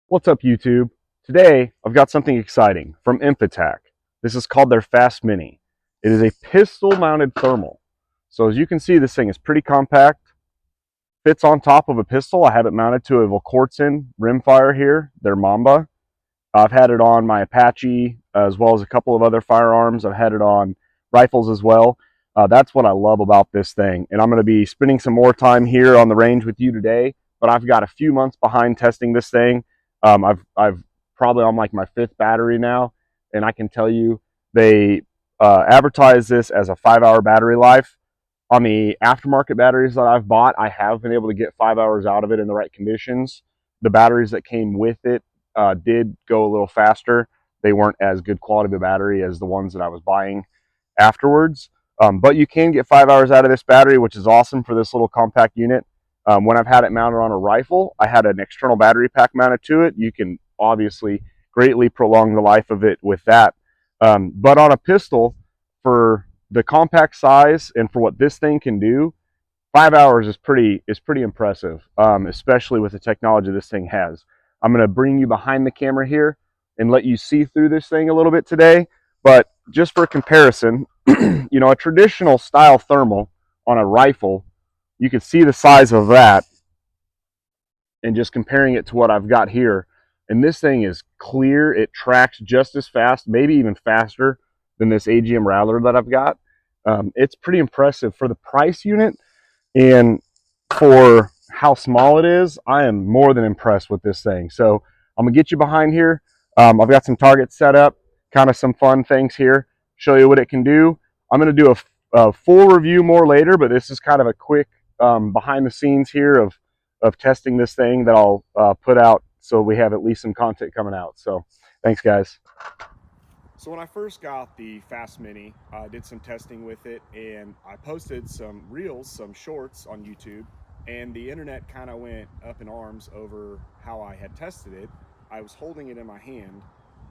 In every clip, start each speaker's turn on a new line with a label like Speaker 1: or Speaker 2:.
Speaker 1: What's up, YouTube? Today, I've got something exciting from Infotac. This is called their Fast Mini. It is a pistol-mounted thermal. So as you can see, this thing is pretty compact, fits on top of a pistol. I have it mounted to a Volquartsen rimfire here, their Mamba. I've had it on my Apache, as well as a couple of other firearms. I've had it on rifles as well. That's what I love about this thing. And I'm going to be spending some more time here on the range with you today, but I've got a few months behind testing this thing. I've probably on like my fifth battery now, and I can tell you they advertise this as a 5-hour battery life. On the aftermarket batteries that I've bought, I have been able to get 5 hours out of it in the right conditions. The batteries that came with it did go a little faster. They weren't as good quality of a battery as the ones that I was buying afterwards. But you can get 5 hours out of this battery, which is awesome for this little compact unit. When I've had it mounted on a rifle, I had an external battery pack mounted to it. You can obviously greatly prolong the life of it with that. But on a pistol, for the compact size and for what this thing can do, 5 hours is pretty impressive, especially with the technology this thing has. I'm going to bring you behind the camera here and let you see through this thing a little bit today. But just for comparison, a traditional style thermal on a rifle, you can see the size of that, and just comparing it to what I've got here. And this thing is clear. It tracks just as fast, maybe even faster than this AGM Rattler that I've got. It's pretty impressive for the price unit. And for how small it is, I am more than impressed with this thing. So I'm gonna get you behind here. I've got some targets set up, kind of some fun things here, show you what it can do. I'm gonna do a full review more later, but this is kind of a quick behind the scenes here of testing this thing that I'll put out so we have at least some content coming out. So thanks, guys. So when I first got the Fast Mini, I did some testing with it, and I posted some reels, some shorts on YouTube, and the internet kind of went up in arms over how I had tested it. I was holding it in my hand,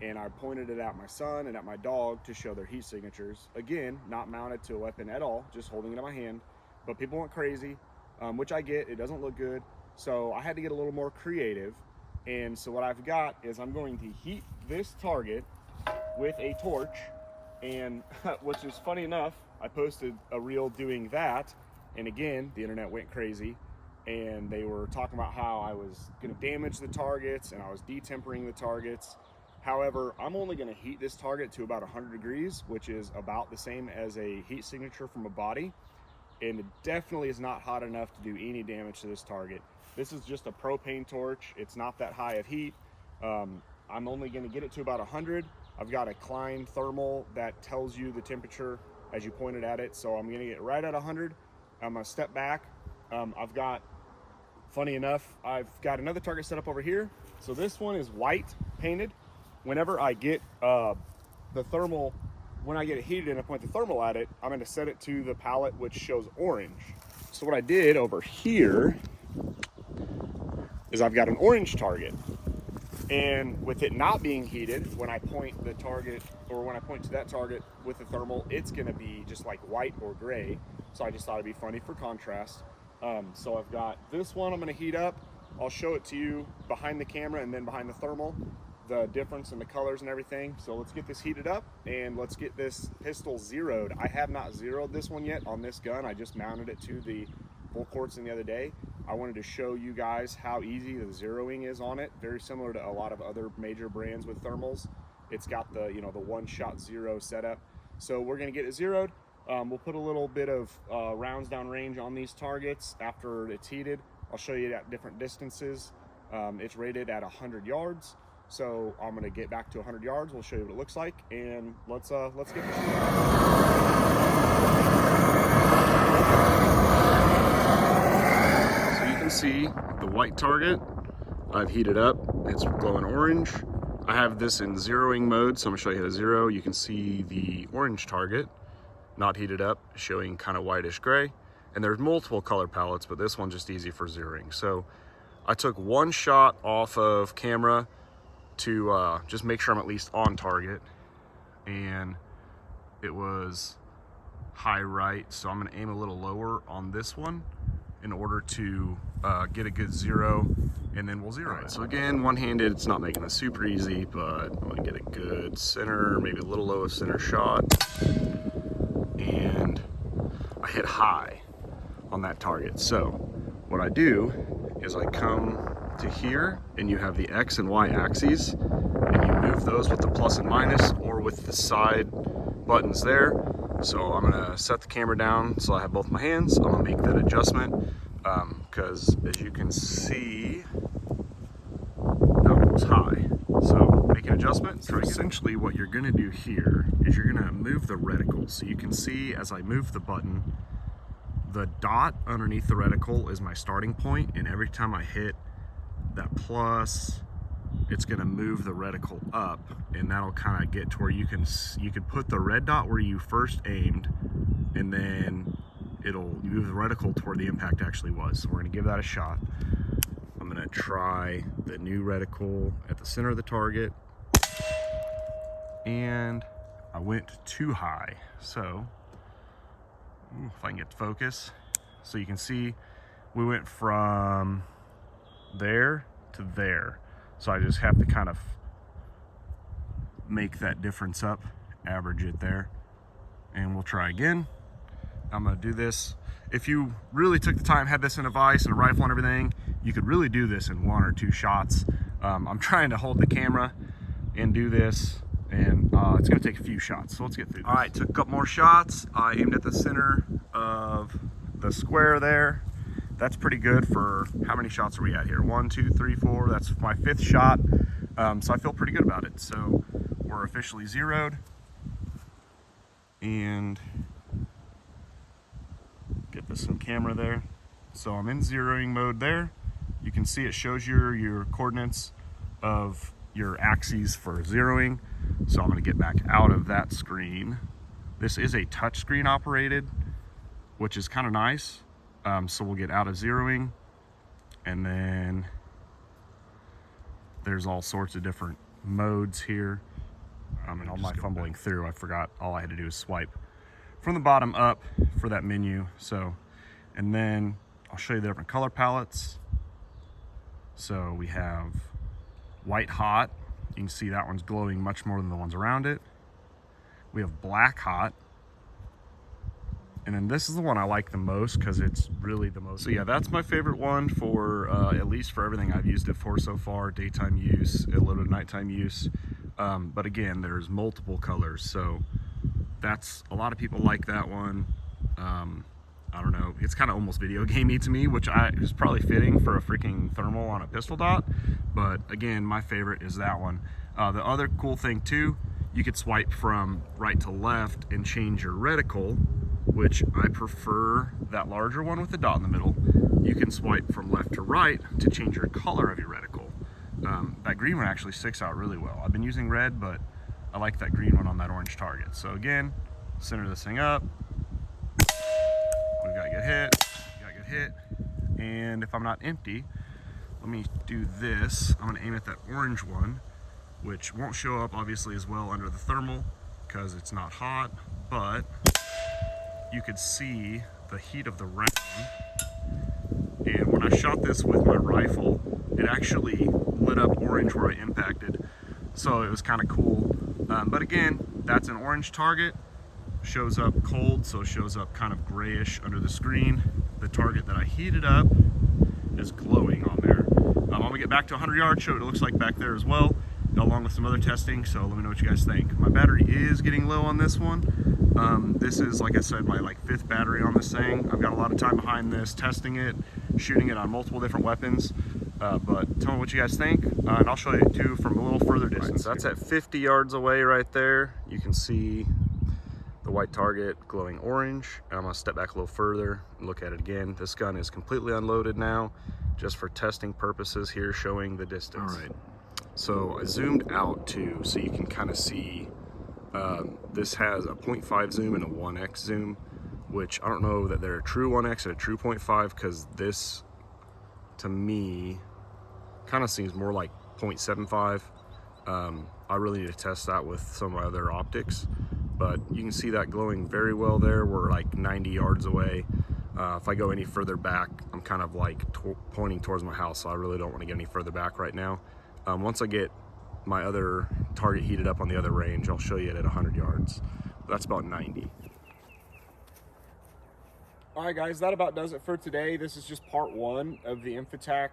Speaker 1: and I pointed it at my son and at my dog to show their heat signatures. Again, not mounted to a weapon at all, just holding it in my hand. But people went crazy, which I get. It doesn't look good. So I had to get a little more creative. And so what I've got is I'm going to heat this target with a torch, and which is funny enough, I posted a reel doing that, and again the internet went crazy, and they were talking about how I was going to damage the targets and I was detempering the targets. However, I'm only going to heat this target to about 100 degrees, which is about the same as a heat signature from a body, and it definitely is not hot enough to do any damage to this target. This is just a propane torch. It's not that high of heat. I'm only going to get it to about 100. I've got a Klein thermal that tells you the temperature as you pointed at it, so I'm going to get right at 100. I'm going to step back. Funny enough, I've got another target set up over here. So this one is white painted. Whenever I get the thermal, when I get it heated and I point the thermal at it, I'm going to set it to the palette which shows orange. So what I did over here is I've got an orange target. And with it not being heated, when I point the target, or when I point to that target with the thermal, it's going to be just like white or gray. So I just thought it'd be funny for contrast. So I've got this one I'm going to heat up. I'll show it to you behind the camera and then behind the thermal, the difference in the colors and everything. So let's get this heated up and let's get this pistol zeroed. I have not zeroed this one yet on this gun. I just mounted it to the Volquartsen the other day. I wanted to show you guys how easy the zeroing is on it. Very similar to a lot of other major brands with thermals. It's got the the one-shot zero setup. So we're gonna get it zeroed. We'll put a little bit of rounds down range on these targets after it's heated. I'll show you at different distances. It's rated at 100 yards. So I'm gonna get back to 100 yards. We'll show you what it looks like, and let's get this. See the white target I've heated up. It's glowing orange. I have this in zeroing mode, so I'm gonna show you how to zero. You can see the orange target not heated up, showing kind of whitish gray, and there's multiple color palettes, but this one's just easy for zeroing. So I took one shot off of camera to just make sure I'm at least on target, and it was high right, so I'm going to aim a little lower on this one in order to get a good zero and then we'll zero it. So again, one-handed, it's not making this super easy, but I'm gonna get a good center, maybe a little low of center shot. And I hit high on that target. So what I do is I come to here, and you have the X and Y axes, and you move those with the plus and minus or with the side buttons there. So I'm gonna set the camera down so I have both my hands. I'm gonna make that adjustment because as you can see, that was high. So make an adjustment. So essentially what you're gonna do here is you're gonna move the reticle. So you can see as I move the button, the dot underneath the reticle is my starting point, and every time I hit that plus, it's gonna move the reticle up, and that'll kind of get to where you can put the red dot where you first aimed, and then it'll move the reticle to where the impact actually was. So we're gonna give that a shot. I'm gonna try the new reticle at the center of the target, and I went too high. So if I can get the focus, so you can see we went from there to there. So I just have to kind of make that difference up, average it there, and we'll try again. I'm gonna do this. If you really took the time, had this in a vise and a rifle and everything, you could really do this in 1 or 2 shots. I'm trying to hold the camera and do this, and it's gonna take a few shots, so let's get through this. All right, took a couple more shots. I aimed at the center of the square there. That's pretty good for how many shots are we at here? 1, 2, 3, 4. That's my 5th shot. So I feel pretty good about it. So we're officially zeroed. And get this in camera there. So I'm in zeroing mode there. You can see it shows your coordinates of your axes for zeroing. So I'm gonna get back out of that screen. This is a touch screen operated, which is kind of nice. So we'll get out of zeroing, and then there's all sorts of different modes here. And all my fumbling through, I forgot all I had to do is swipe from the bottom up for that menu. So, and then I'll show you the different color palettes. So we have white hot. You can see that one's glowing much more than the ones around it. We have black hot. And then this is the one I like the most because it's really the most. So yeah, that's my favorite one for, at least for everything I've used it for so far, daytime use, a little nighttime use. But again, there's multiple colors. So that's, a lot of people like that one. I don't know, it's kind of almost video gamey to me, which is probably fitting for a freaking thermal on a pistol dot. But again, my favorite is that one. The other cool thing too, you could swipe from right to left and change your reticle, which I prefer that larger one with the dot in the middle. You can swipe from left to right to change your color of your reticle. That green one actually sticks out really well. I've been using red, but I like that green one on that orange target. So again, center this thing up. We've got to get hit, and if I'm not empty, let me do this. I'm gonna aim at that orange one, which won't show up obviously as well under the thermal because it's not hot, but you could see the heat of the round. And when I shot this with my rifle, it actually lit up orange where I impacted. So it was kind of cool. But again, that's an orange target. Shows up cold, so it shows up kind of grayish under the screen. The target that I heated up is glowing on there. I'm gonna get back to 100 yards, show what it looks like back there as well, along with some other testing, so let me know what you guys think. My battery is getting low on this one. This is, like I said, my 5th battery on this thing. I've got a lot of time behind this, testing it, shooting it on multiple different weapons. But tell me what you guys think, and I'll show you too from a little further distance. Right, so that's at 50 yards away right there. You can see the white target glowing orange. And I'm gonna step back a little further and look at it again. This gun is completely unloaded now, just for testing purposes here, showing the distance. All right, so I zoomed out too, so you can kind of see this has a 0.5 zoom and a 1x zoom, which I don't know that they're a true 1x and a true 0.5, because this to me kind of seems more like 0.75. I really need to test that with some of my other optics, but you can see that glowing very well there. We're like 90 yards away. If I go any further back, I'm kind of like pointing towards my house, so I really don't want to get any further back right now. Once I get my other target heated up on the other range, I'll show you it at 100 yards. That's about 90. All right, guys, that about does it for today. This is just part one of the Infotac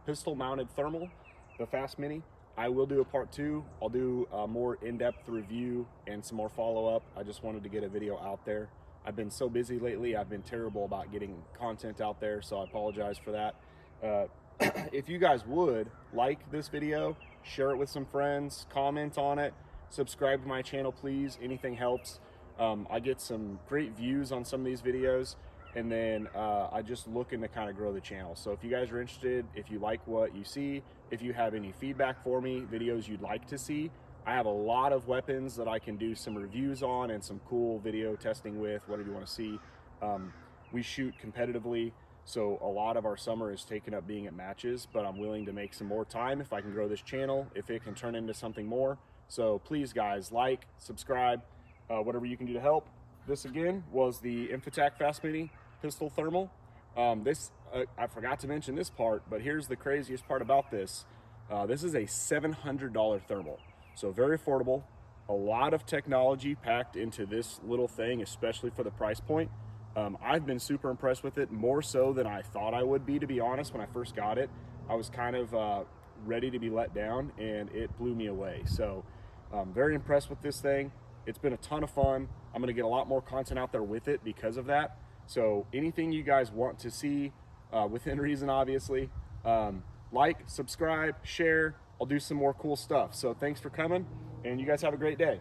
Speaker 1: pistol mounted thermal, the Fast Mini. I will do a part two. I'll do a more in-depth review and some more follow-up. I just wanted to get a video out there. I've been so busy lately. I've been terrible about getting content out there, so I apologize for that. If you guys would like this video, share it with some friends, comment on it, subscribe to my channel, please. Anything helps. I get some great views on some of these videos, and then I just looking to kind of grow the channel. So if you guys are interested, if you like what you see, if you have any feedback for me, videos you'd like to see, I have a lot of weapons that I can do some reviews on and some cool video testing with, whatever you want to see. We shoot competitively, so a lot of our summer is taken up being at matches, but I'm willing to make some more time if I can grow this channel, if it can turn into something more. So please, guys, like, subscribe, whatever you can do to help. This again was the Infotac Fast Mini pistol thermal. I forgot to mention this part, but here's the craziest part about this. This is a $700 thermal, so very affordable. A lot of technology packed into this little thing, especially for the price point. I've been super impressed with it, more so than I thought I would be, to be honest. When I first got it, I was kind of ready to be let down, and it blew me away. So very impressed with this thing. It's been a ton of fun. I'm gonna get a lot more content out there with it because of that. So anything you guys want to see, within reason, obviously, like, subscribe, share. I'll do some more cool stuff. So thanks for coming, and you guys have a great day.